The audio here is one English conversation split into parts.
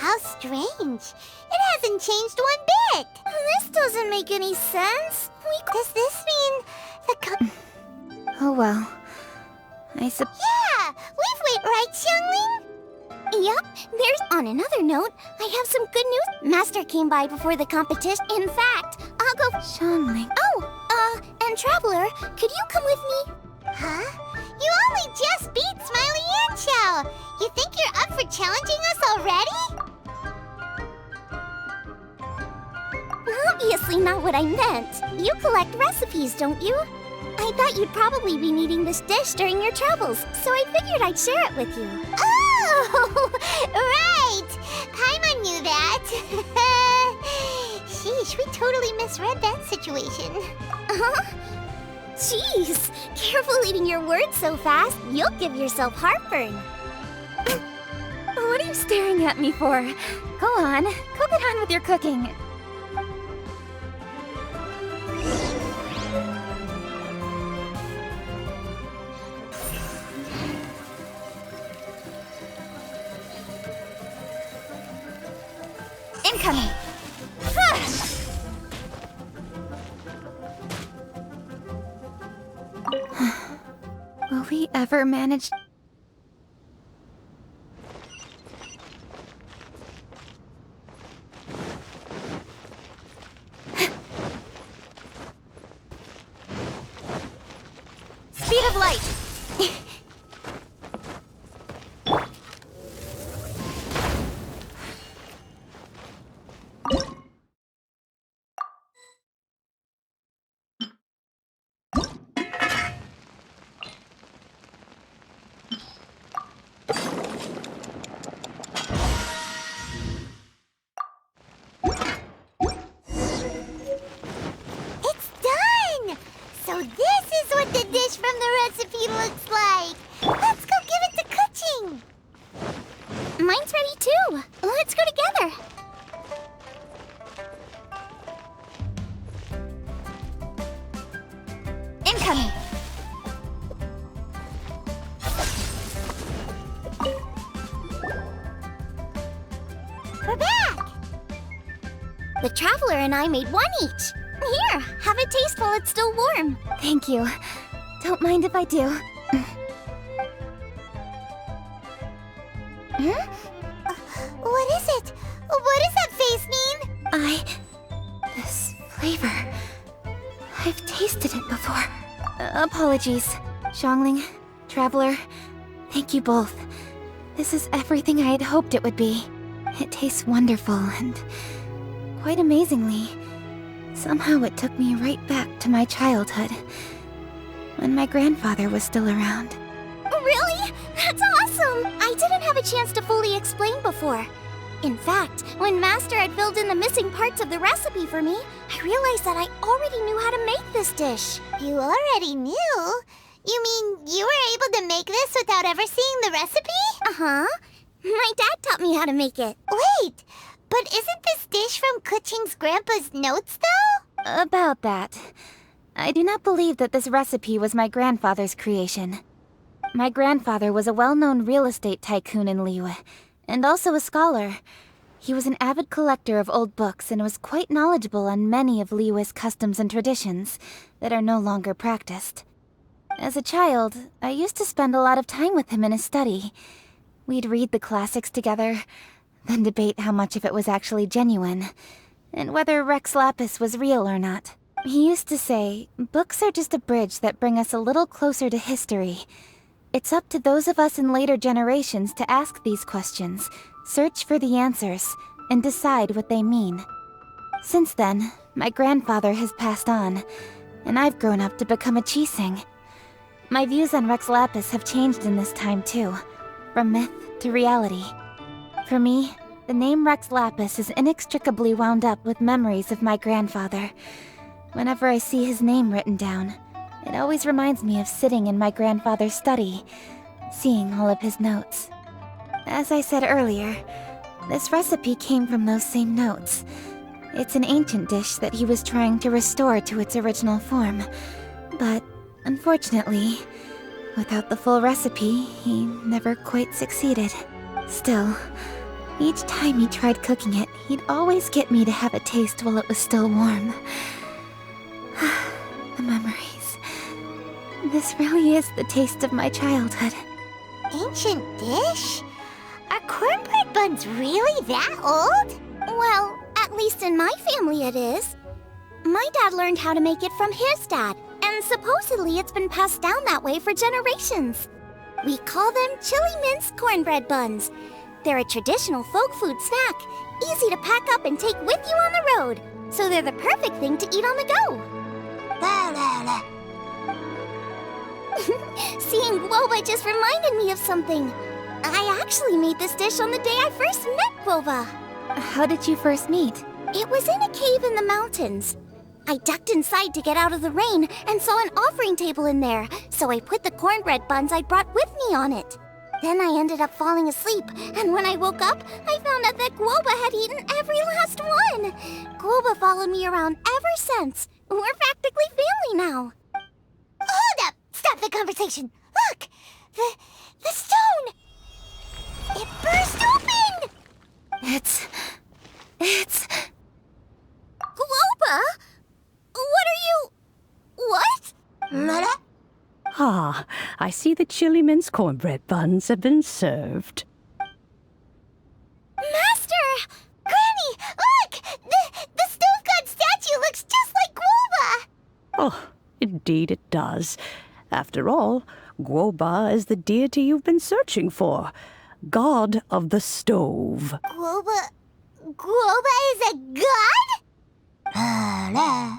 How strange. It hasn't changed one bit. This doesn't make any sense. Does this mean the Oh well. Yeah, we've wait, right, Xiangling? Yup, on another note, I have some good news. Master came by before the competition. In fact, I'll go... Xiangling. Oh, and Traveler, could you come with me? Huh? You only just beat Smiley and Chow. You think you're up for challenging us already? Obviously not what I meant. You collect recipes, don't you? I thought you'd probably be needing this dish during your travels, so I figured I'd share it with you. Oh, right! Paimon knew that. Sheesh, we totally misread that situation. Jeez, careful eating your words so fast. You'll give yourself heartburn. What are you staring at me for? Go on, go get on with your cooking. Incoming! Will we ever manage... Speed of light! So this is what the dish from the recipe looks like. Let's go give it to Kuching. Mine's ready too. Let's go together. Incoming! We're back. The Traveler and I made one each. Here, have a taste while it's still warm. Thank you. Don't mind if I do. What is it? What does that face mean? This flavor... I've tasted it before. Apologies. Xiangling, Traveler, thank you both. This is everything I had hoped it would be. It tastes wonderful and... quite amazingly. Somehow it took me right back to my childhood, when my grandfather was still around. Really? That's awesome! I didn't have a chance to fully explain before. In fact, when Master had filled in the missing parts of the recipe for me, I realized that I already knew how to make this dish. You already knew? You mean you were able to make this without ever seeing the recipe? Uh-huh. My dad taught me how to make it. Wait! But isn't this dish from Kuching's grandpa's notes, though? About that. I do not believe that this recipe was my grandfather's creation. My grandfather was a well-known real estate tycoon in Liyue, and also a scholar. He was an avid collector of old books and was quite knowledgeable on many of Liyue's customs and traditions that are no longer practiced. As a child, I used to spend a lot of time with him in his study. We'd read the classics together, then debate how much of it was actually genuine, and whether Rex Lapis was real or not. He used to say, books are just a bridge that bring us a little closer to history. It's up to those of us in later generations to ask these questions, search for the answers, and decide what they mean. Since then, my grandfather has passed on, and I've grown up to become a Qixing. My views on Rex Lapis have changed in this time too, from myth to reality. For me, the name Rex Lapis is inextricably wound up with memories of my grandfather. Whenever I see his name written down, it always reminds me of sitting in my grandfather's study, seeing all of his notes. As I said earlier, this recipe came from those same notes. It's an ancient dish that he was trying to restore to its original form. But, unfortunately, without the full recipe, he never quite succeeded. Still, Each time he tried cooking it, he'd always get me to have a taste while it was still warm. The memories. This really is the taste of my childhood. Ancient dish? Are cornbread buns really that old? Well, at least in my family it is. My dad learned how to make it from his dad, and supposedly it's been passed down that way for generations. We call them chili mince cornbread buns. They're a traditional folk food snack, easy to pack up and take with you on the road. So they're the perfect thing to eat on the go. Seeing Guoba just reminded me of something. I actually made this dish on the day I first met Guoba. How did you first meet? It was in a cave in the mountains. I ducked inside to get out of the rain and saw an offering table in there, so I put the cornbread buns I'd brought with me on it. Then I ended up falling asleep, and when I woke up, I found out that Guoba had eaten every last one. Guoba followed me around ever since. We're practically family now. Hold up! Stop the conversation! Look! The stone! It burst open! It's... Guoba? What are you... What? Mother? Ah, I see the chili mince cornbread buns have been served. Master! Granny, look! The stove god statue looks just like Guoba! Oh, indeed it does. After all, Guoba is the deity you've been searching for. God of the stove. Guoba is a god?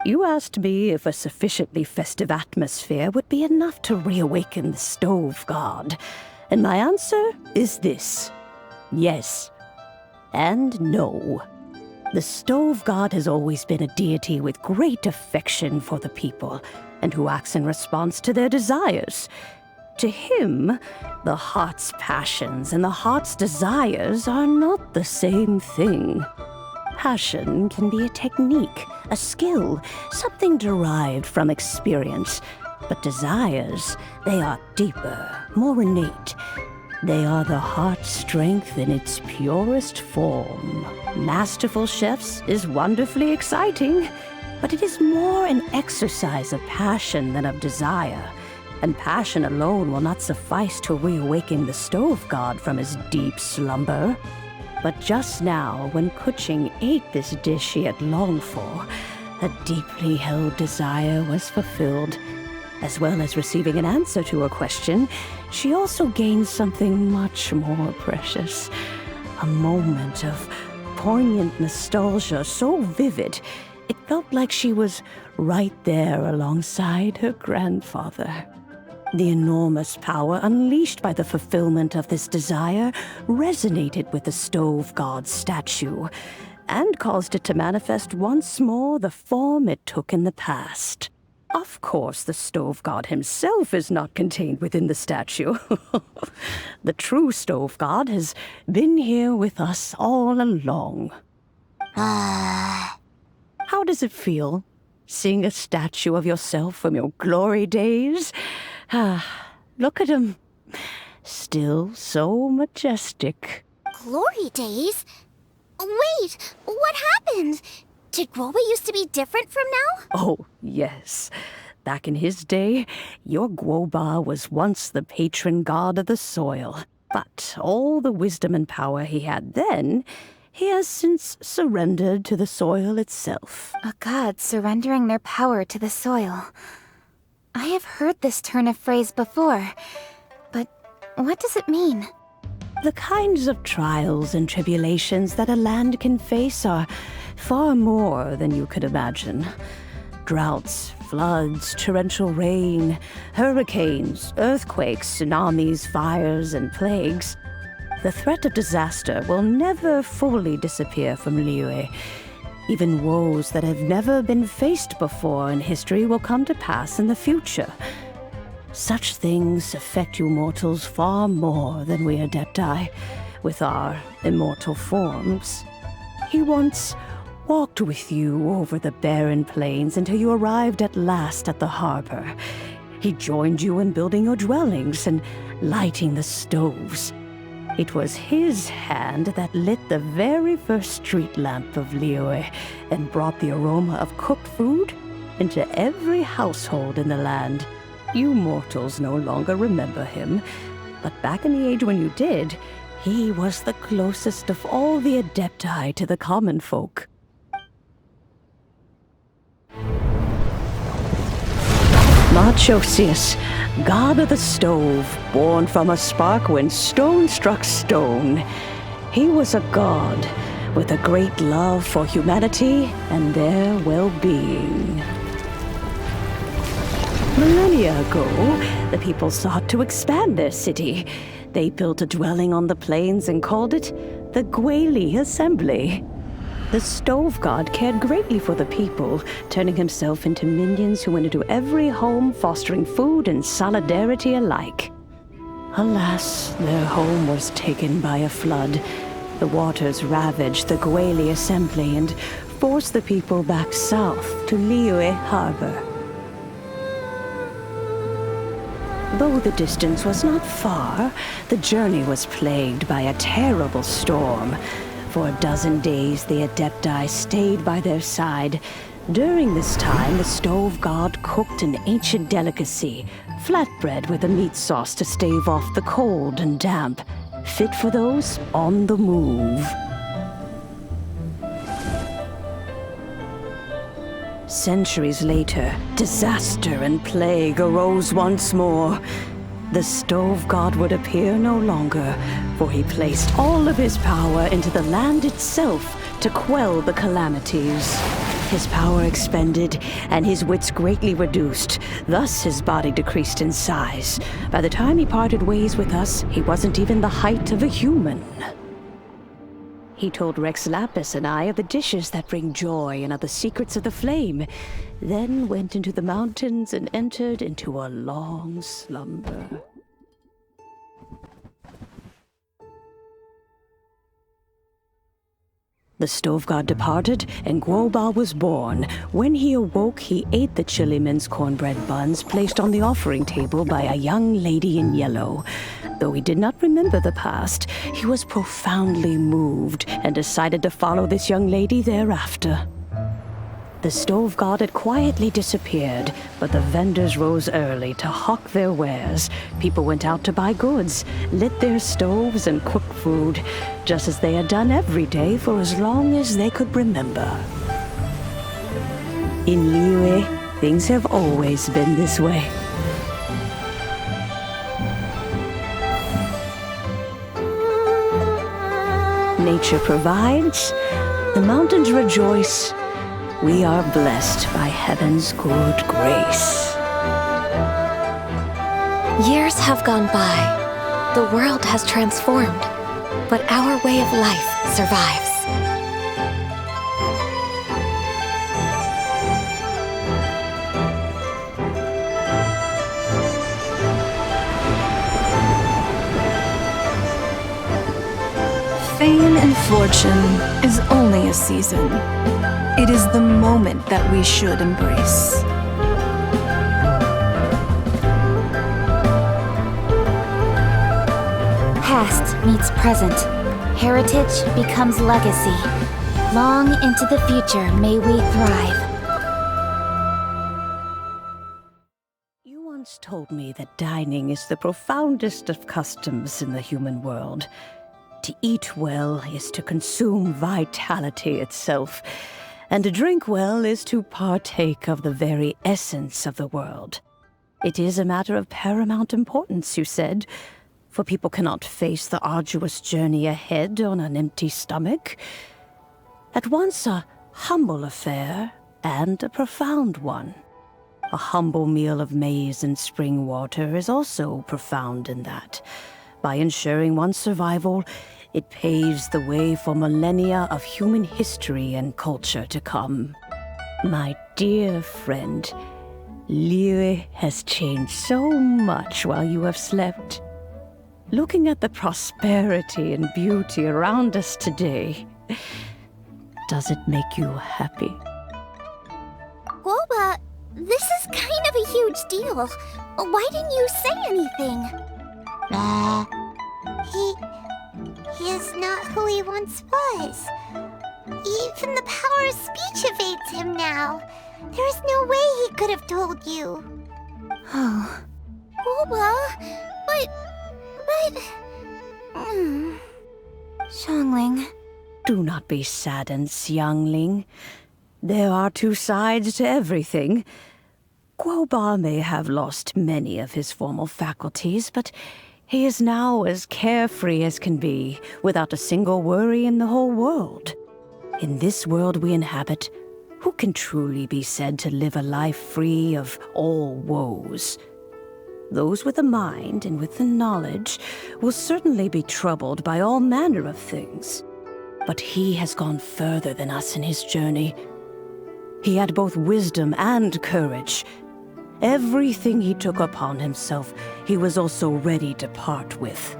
You asked me if a sufficiently festive atmosphere would be enough to reawaken the stove god. And my answer is this. Yes. And no. The stove god has always been a deity with great affection for the people, and who acts in response to their desires. To him, the heart's passions and the heart's desires are not the same thing. Passion can be a technique, a skill, something derived from experience. But desires, they are deeper, more innate. They are the heart's strength in its purest form. Masterful chefs is wonderfully exciting, but it is more an exercise of passion than of desire. And passion alone will not suffice to reawaken the stove god from his deep slumber. But just now, when Kuching ate this dish he had longed for, a deeply held desire was fulfilled. As well as receiving an answer to her question, she also gained something much more precious. A moment of poignant nostalgia so vivid, it felt like she was right there alongside her grandfather. The enormous power unleashed by the fulfillment of this desire resonated with the stove god's statue, and caused it to manifest once more the form it took in the past. Of course, the stove god himself is not contained within the statue. The true stove god has been here with us all along. How does it feel, seeing a statue of yourself from your glory days? Look at him. Still so majestic. Glory days? Wait, what happened? Did Guoba used to be different from now? Oh, yes. Back in his day, your Guoba was once the patron god of the soil. But all the wisdom and power he had then, he has since surrendered to the soil itself. A god surrendering their power to the soil. I have heard this turn of phrase before, but what does it mean? The kinds of trials and tribulations that a land can face are far more than you could imagine. Droughts, floods, torrential rain, hurricanes, earthquakes, tsunamis, fires, and plagues. The threat of disaster will never fully disappear from Liyue. Even woes that have never been faced before in history will come to pass in the future. Such things affect you mortals far more than we Adepti, with our immortal forms. He once walked with you over the barren plains until you arrived at last at the harbor. He joined you in building your dwellings and lighting the stoves. It was his hand that lit the very first street lamp of Liyue and brought the aroma of cooked food into every household in the land. You mortals no longer remember him, but back in the age when you did, he was the closest of all the Adepti to the common folk. Moonchase, god of the stove, born from a spark when stone struck stone. He was a god with a great love for humanity and their well-being. Millennia ago, the people sought to expand their city. They built a dwelling on the plains and called it the Gweli Assembly. The stove god cared greatly for the people, turning himself into minions who went into every home, fostering food and solidarity alike. Alas, their home was taken by a flood. The waters ravaged the Gweli Assembly and forced the people back south to Liyue Harbor. Though the distance was not far, the journey was plagued by a terrible storm. For a dozen days, the Adepti stayed by their side. During this time, the stove god cooked an ancient delicacy, flatbread with a meat sauce to stave off the cold and damp, fit for those on the move. Centuries later, disaster and plague arose once more. The stove god would appear no longer, for he placed all of his power into the land itself to quell the calamities. His power expended, and his wits greatly reduced. Thus his body decreased in size. By the time he parted ways with us, he wasn't even the height of a human. He told Rex Lapis and I of the dishes that bring joy and of the secrets of the flame, then went into the mountains and entered into a long slumber. The stove god departed, and Guoba was born. When he awoke, he ate the chilimen's cornbread buns placed on the offering table by a young lady in yellow. Though he did not remember the past, he was profoundly moved and decided to follow this young lady thereafter. The stove god had quietly disappeared, but the vendors rose early to hawk their wares. People went out to buy goods, lit their stoves, and cooked food, just as they had done every day for as long as they could remember. In Liyue, things have always been this way. Nature provides, the mountains rejoice. We are blessed by heaven's good grace. Years have gone by. The world has transformed, but our way of life survives. Fame and fortune is only a season. It is the moment that we should embrace. Past meets present. Heritage becomes legacy. Long into the future may we thrive. You once told me that dining is the profoundest of customs in the human world. To eat well is to consume vitality itself, and to drink well is to partake of the very essence of the world. It is a matter of paramount importance, you said, for people cannot face the arduous journey ahead on an empty stomach. At once a humble affair and a profound one. A humble meal of maize and spring water is also profound in that. By ensuring one's survival, it paves the way for millennia of human history and culture to come. My dear friend, Liyue has changed so much while you have slept. Looking at the prosperity and beauty around us today, does it make you happy? Guoba, this is kind of a huge deal. Why didn't you say anything? He is not who he once was. Even the power of speech evades him now. There is no way he could have told you. Oh. Guoba, but... Xiangling. Do not be saddened, Xiangling. There are two sides to everything. Guoba may have lost many of his formal faculties, but he is now as carefree as can be, without a single worry in the whole world. In this world we inhabit, who can truly be said to live a life free of all woes? Those with a mind and with the knowledge will certainly be troubled by all manner of things. But he has gone further than us in his journey. He had both wisdom and courage. Everything he took upon himself, he was also ready to part with.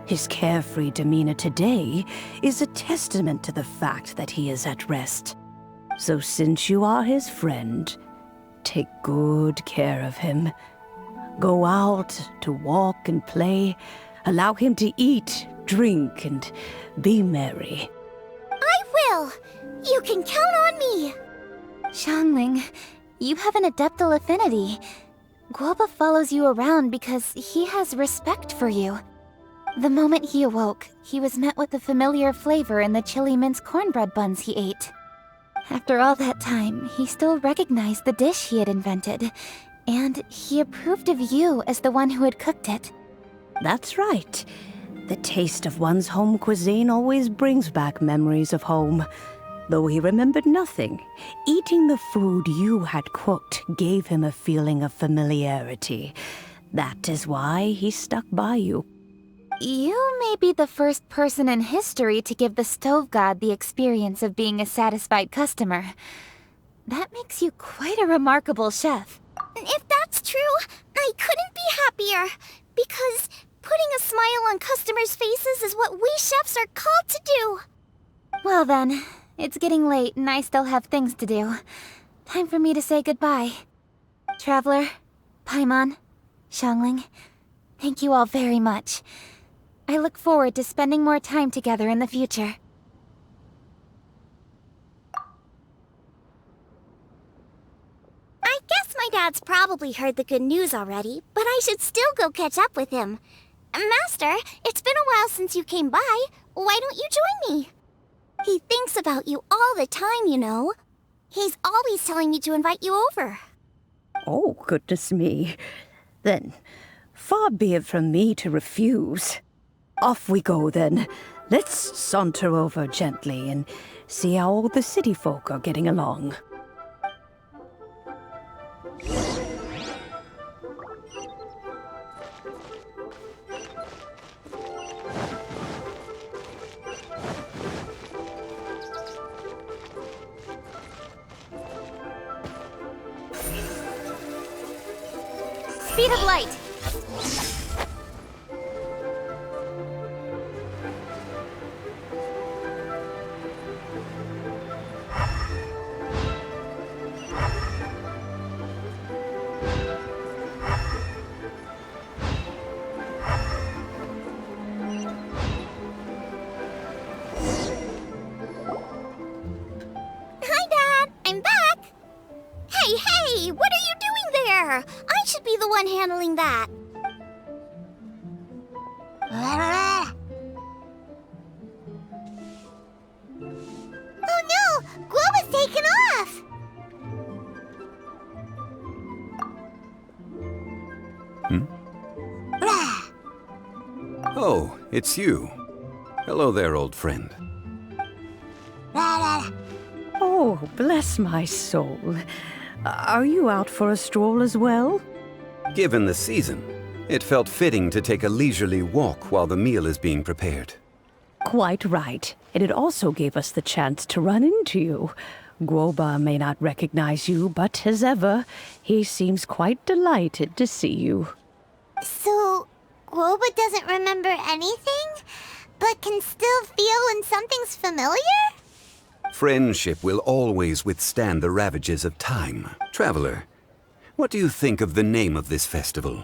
His carefree demeanor today is a testament to the fact that he is at rest. So since you are his friend, take good care of him. Go out to walk and play. Allow him to eat, drink, and be merry. I will! You can count on me! Xiangling, you have an adeptal affinity. Guoba follows you around because he has respect for you. The moment he awoke, he was met with the familiar flavor in the chili mince cornbread buns he ate. After all that time, he still recognized the dish he had invented, and he approved of you as the one who had cooked it. That's right. The taste of one's home cuisine always brings back memories of home. Though he remembered nothing, eating the food you had cooked gave him a feeling of familiarity. That is why he stuck by you. You may be the first person in history to give the stove god the experience of being a satisfied customer. That makes you quite a remarkable chef. If that's true, I couldn't be happier. Because putting a smile on customers' faces is what we chefs are called to do. Well then, it's getting late and I still have things to do. Time for me to say goodbye. Traveler, Paimon, Xiangling, thank you all very much. I look forward to spending more time together in the future. I guess my dad's probably heard the good news already, but I should still go catch up with him. Master, it's been a while since you came by. Why don't you join me? He thinks about you all the time, you know. He's always telling me to invite you over. Oh, goodness me. Then, far be it from me to refuse. Off we go, then. Let's saunter over gently and see how all the city folk are getting along. Speed of light! Hi, Dad. I'm back. Hey, what are you doing there? I should be the one handling that. Oh no! Guoba's taken off! Oh, it's you. Hello there, old friend. Oh, bless my soul. Are you out for a stroll as well? Given the season, it felt fitting to take a leisurely walk while the meal is being prepared. Quite right. And it also gave us the chance to run into you. Guoba may not recognize you, but as ever, he seems quite delighted to see you. So, Guoba doesn't remember anything, but can still feel when something's familiar? Friendship will always withstand the ravages of time. Traveler, what do you think of the name of this festival?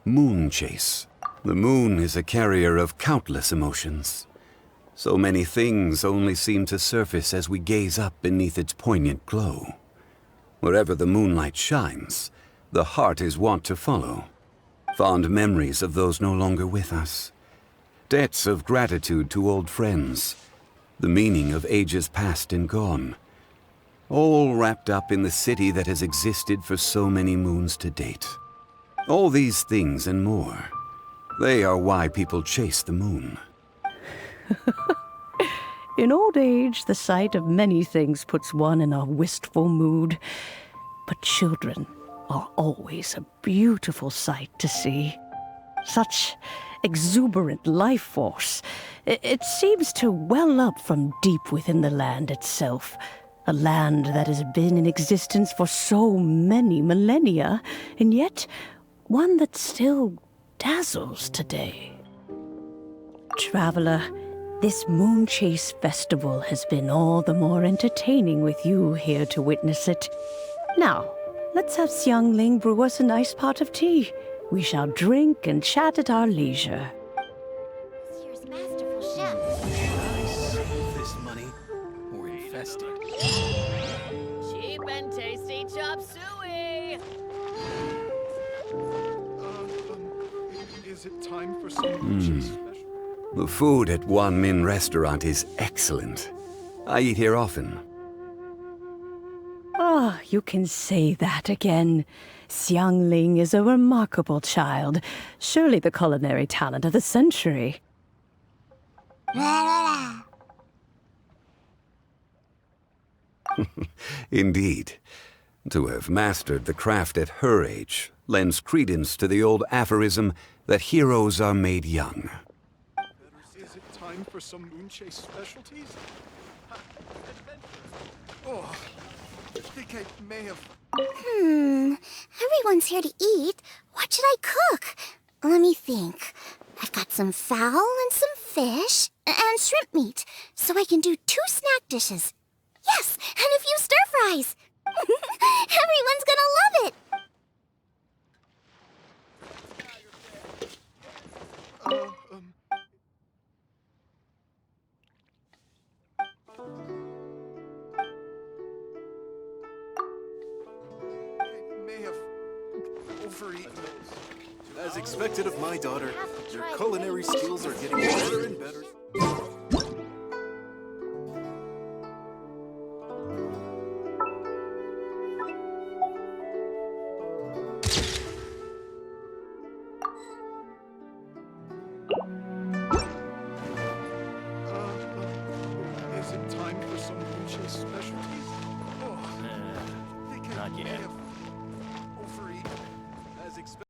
Moonchase. The moon is a carrier of countless emotions. So many things only seem to surface as we gaze up beneath its poignant glow. Wherever the moonlight shines, the heart is wont to follow. Fond memories of those no longer with us. Debts of gratitude to old friends. The meaning of ages past and gone. All wrapped up in the city that has existed for so many moons to date. All these things and more. They are why people chase the moon. In old age, the sight of many things puts one in a wistful mood. But children are always a beautiful sight to see. Such exuberant life force. It seems to well up from deep within the land itself. A land that has been in existence for so many millennia, and yet one that still dazzles today. Traveler, this Moonchase festival has been all the more entertaining with you here to witness it. Now, let's have Xiangling brew us a nice pot of tea. We shall drink and chat at our leisure. This year's masterful chef. I save this money or invest it? Cheap and tasty chop suey! Is it time for some Moonchase special? The food at Wan Min restaurant is excellent. I eat here often. Ah, you can say that again. Xiangling is a remarkable child. Surely the culinary talent of the century. Indeed. To have mastered the craft at her age lends credence to the old aphorism that heroes are made young. Is it time for some Moonchase specialties? Oh, I think I may have... Everyone's here to eat. What should I cook? Let me think. I've got some fowl and some fish and shrimp meat, so I can do 2 snack dishes. Yes, and a few stir fries. Everyone's gonna love it. I may have overeaten. As expected of my daughter, your culinary skills are getting better and better. Is it time for some Moonchase specialties? Oh, I think I may have...